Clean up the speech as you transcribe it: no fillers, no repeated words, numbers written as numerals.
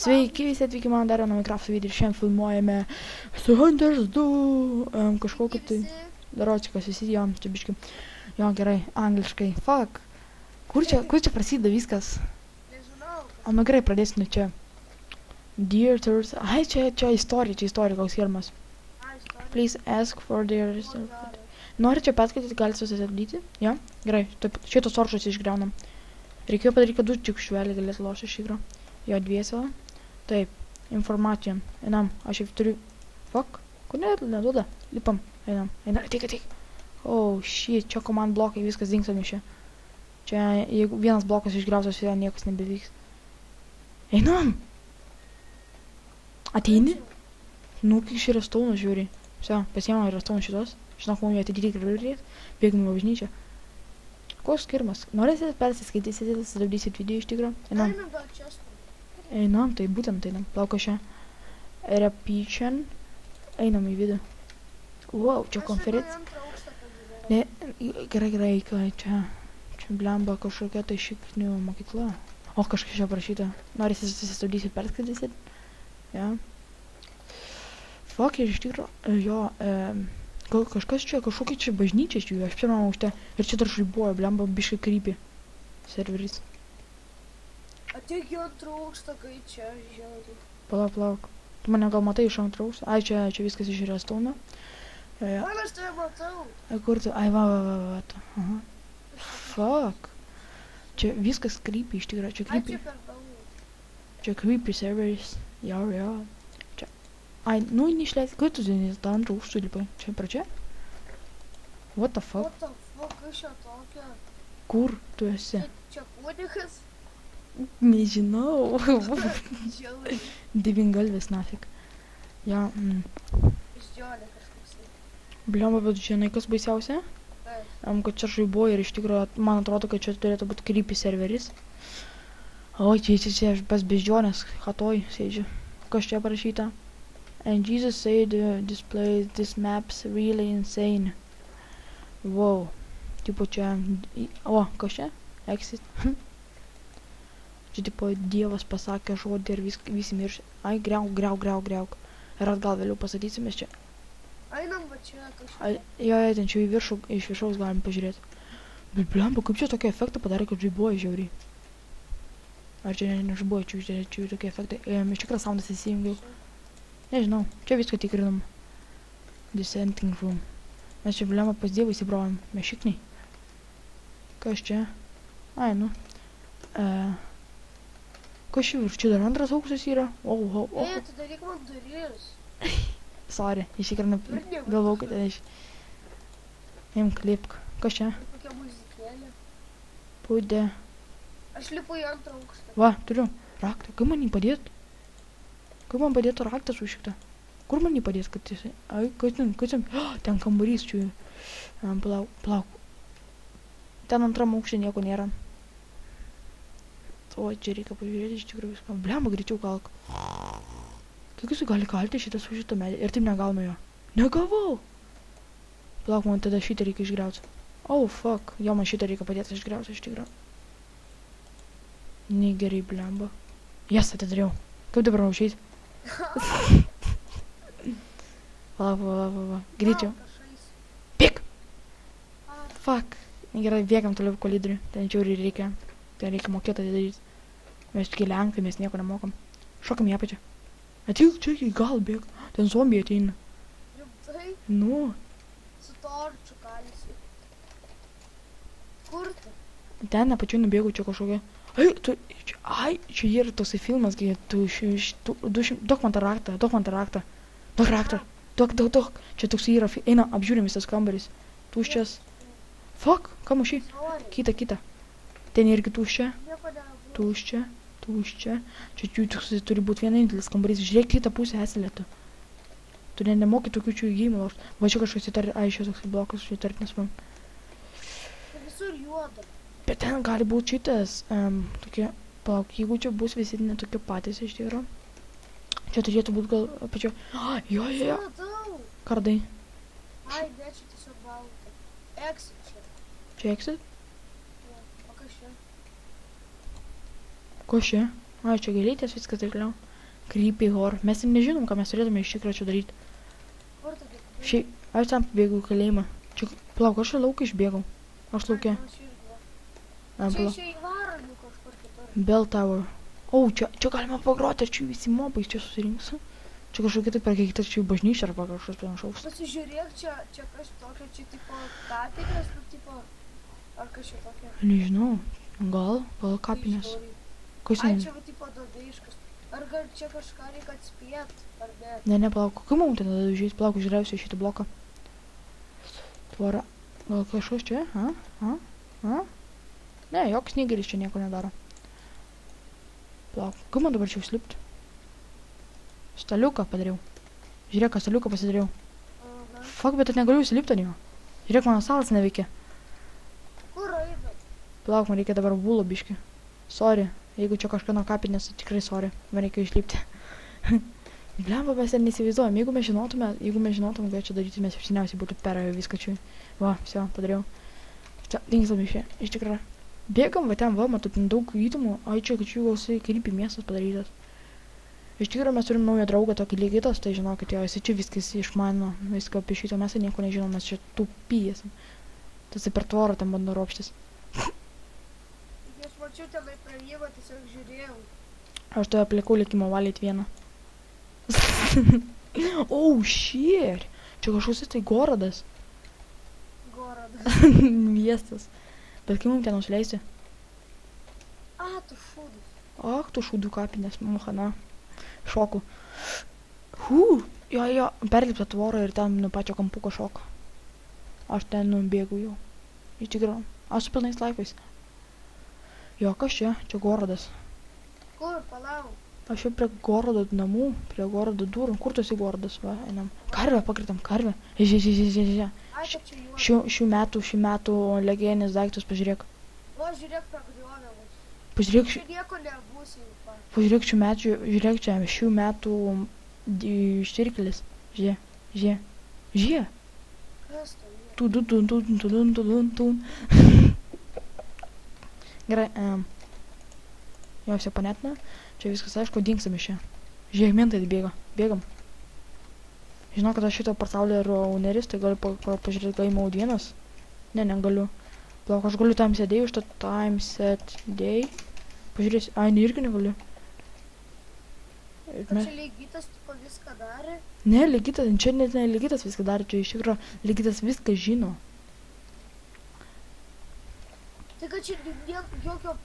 Sveiki, visi atvykę mano dar vieną Minecraft video ir šiandien filmuojame su Hunters 2 kažkokį tai daročikas visi, jo, čia biškai, jo, gerai, angliškai, fuck, kur čia prasideda viskas? O, nu gerai, pradėsiu nuo čia. Dear Thursday, ai, čia istorija, koks skirmas. Please ask for their... Nori čia perskaityti, galite susistabdyti, jo, gerai, šitos oršus išgriaunam. Reikėjo padaryti, kad du čiukšvelį galėtų lošti iš igro. Jo, dviesą. Taip, informacija. Einam, aš jau turiu... Fuck, kur neduoda? Lipam, einam, ateik. Oh, shit, čia komand blokai, viskas dingsta iš čia. Čia, jeigu vienas blokas išgriausios, yra niekas nebevyks. Einam! Ateini? Nu, kai šį restauną žiūri. Vse, pasiemam restauną šitos. Žinok, mums jį atidėti ir bėgam į bažnyčią. Koks skirmas? Norėsit persiskaitysite, sustabdysit video iš tikro? Einam. Einam, tai būtent einam. Lauko šią. Repeation. Einam į vidų. Wow, čia konferencija. Ne, gerai, čia blemba kažkokia tai šiknių mokykla. O, kažkas čia parašyta. Norėsit sustabdysit, perskaitysit? Ja. Fuck, iš tikro, jo, kažkas čia, kažkokia čia bažnyčia iš jų, aš pirmam aukšte. Ir čia dar žaibuoja, blemba, biškai krypį. Serveris. Ateik jo trūksta, kai čia žiauri. Palauk. Tu mane gal matai iš antraus? Ai, čia viskas iš restauno. Man aš tave matau. Ai, kur tu? Ai, va. Aha. Fuck. Čia viskas krypį iš tikrųjų, čia krypį. Ai, čia per daug. Čia krypį serveris. Jo. Čia. Ai, nu, neišleisi. Kai tu zinės, tą antrą aukštą lipai? Čia pradžia? What the fuck? What the fuck, iš čia tokia? Kur tu esi? Čia kūdikas? Nežinau. Žiauri. Devingalvis nafik. Ja. Išdžiolė kažkoks. Blemba, bet žinai, kas baisiausia? Kad čia žaibuoja ir iš tikrųjų, man atrodo, kad čia turėtų būti creepy serveris. O, čia aš pas beždžionės hatoj sėdžiu. Kas čia parašyta? And Jesus said this map's really insane. Wow. Tipo čia... O, kas čia? Exit. Čia tipo Dievas pasakė žodį ir visi miršė. Ai, griauk. Ir atgal vėliau pasakysimės čia. Einam va čia kažkaip. Jo, ten čia iš viršaus galim pažiūrėti. Bet blemba, kaip čia tokį efektą padarė, kad žaibuoja žiauriai. Ar čia nežaibuoja, čia tokie efektai. Iš tikrųjų soundas įsijungiau. Nežinau, čia viską tikrinam. Dissenting room. Mes čia blemba pas Dievą įsibrovim. Mešikniai. Kas čia? Ai, nu. Kas čia dar antras aukštas yra? O. Tu daryk man duris. Sorry, iš tikrųjų galvau, kad ten iš... Imk, lipk. Kas čia? Kokia muzikėlė. Pūdė. Aš lipu į antrą aukštą. Va, turiu raktą. Kaip man jį padėt? Kaip man padėtų raktas užšiktą? Kur man jį padėt, kad jisai... Ai, kas ten? Ten kambarys čia. Plauk. Ten antram aukšte nieko nėra. O, čia reikia pažiūrėti iš tikrųjų viską. Blemba, greičiau kalk. Kiek jisai gali kalti šitas už šitą medį? Ir taip negaunu jo. Negavau! Plauk, man tada šitą reikia išgriauti. Oh, fuck. Jo, man šitą reikia padėti išgriauti iš tikrųjų. Negerai, blemba. Jas, atidariau. Kaip dabar užeit? Va. Greičiau. Pik! Fuck. Negerai, bėgam toliau kolidorių. Ten žiūri reikia. Ten reikia mokėti atidaryti. Mes tik lenkai, mes nieko nemokam. Šokam į apačią. Ateik čia, į gal bėg. Ten zombiai ateina. Rimtai? Nu. Su torčiu kalisi. Kur tu? Ten apačiu nubėgu čia kažkokia. Čia yra toksai filmas, kai duok man tą raktą. Duok raktą. Duok. Čia toksai yra, eina, apžiūrim visas kambaris. Tuščias. Fuck, ką muši? Kita. Ten irgi tuščia. Tuščia. Čia turi būti vienintelis kambarys. Žiūrėk, kitą pusę esilėtų. Tu nemoki tokių čia įgymų. Va čia kažkas įtarti. Ai, čia toks blokas įtartinas man. Visur juoda. Bet ten gali būti šitas. Tokie, palauk, jeigu čia bus visi netokie patys iš tikrųjų. Čia turėtų būti gal apačio. Jo. Matau. Kardai. Ai, bet čia tiesiog balta. Exit čia. Čia exit? O kas čia? Ko čia? Ai, čia gėlytės viskas tikliau. Creepy horror. Mes ir nežinom, ką mes turėtume iš tikrųjų čia daryti. Kur tu taip? Šiaip, aš ten pabėgau į kalėjimą. Čia, plauk, aš į lauką išbėgau. Aš laukia. Čia į varalių kažkur kitur. Bell Tower. O, čia galima pagroti, ar čia visi mobai čia susirinks. Čia kažkokia taip architektūra bažnyčia arba kažkas panašaus. Pasižiūrėk, čia kas tokio, čia tipo kapinės, nu tipo, ar kas čia tokio? Nežinau, gal kapinės. Kas Ai, ten? čia va tipo duobėjiškas. Ar gal čia kažką reikia atspėt, ar ne? Ne, plauk, kokiu mum ten tada užėjus, plauk, žiūrėsiu šitą bloką. Tvora. Gal kažkas čia? Ne, joks sniegeris čia nieko nedaro. Plauk, kaip man dabar čia užlipti? Staliuką padariau. Žiūrėk, staliuką pasidariau. Fuck, bet aš negaliu užsilipti ant jo. Žiūrėk, mano salas neveikia. Kur eina? Plauk, man reikia dabar būlo biški. Sorry, jeigu čia kažkieno kapinės, tai tikrai sorry. Man reikia išlipti. Blemba, mes ten neįsivaizduojam. Jeigu mes žinotum, ką čia daryti, mes seniausiai būtų perėjo viską čia. Va, viso, padariau. Čia, dingsam išė, iš tikrųjų. Bėgam, va ten, va, matau, ten daug įtumų. Ai, čia gausai krypį miestas padarytas. Iš tikrųjų, mes turim naują draugą, tokį lygitas, tai žinokit, jo, jis čia viskas išmano, viską apie šito, mes nieko nežinom, mes čia tupijęs. Tas per tvorą ten bando ropštis. Aš mačiau tenai praėjimą, tiesiog žiūrėjau. Aš to aplikau likimo valyti vieną. Oh, shit! Čia kažkoks tai Gorodas. Gorodas. Miestas. Bet kaip mums ten nusileisti? Tu šūdus. Ak, tu šūdų kapinės, muhana. Šoku. Jo, perlipta tvorą ir ten nuo pačio kampuko šoku. Aš ten nubėgu jau. Iš tikrųjų. Aš su pilnais laifais. Jo, kas čia? Čia Gorodas. Kur, palauk? Aš jau prie Gorodo namų, prie Gorodo durų. Kur tu esi Gorodas? Va, einam. Karvę pakritam, karvę. Žiūrėk. Ai, kad čia juodas. Šių metų legendinis daiktus, pažiūrėk. O, žiūrėk, pragriovė mus. Pažiūrėk, Čia nieko nebus jau. pažiūrėk šių metų štirkelis. Žiūrėk. Kas to jie? Tudun. Gerai, jau все понятно. Čia viskas aišku, dingsam iš čia. Žiūrėk, mentai bėgam. Žinau, kad aš šito pasaulio yra uneris, tai galiu pažiūrėti, gal įmau vienas. Ne, negaliu. Plauk, aš galiu time set day, už tą time set day. Pažiūrėsiu, ne, irgi negaliu. Čia lygitas tipo viską darė? Ne, lygitas, čia net ne lygitas viską darė, čia iš tikrųjų lygitas viską žino. Tai kad čia jokio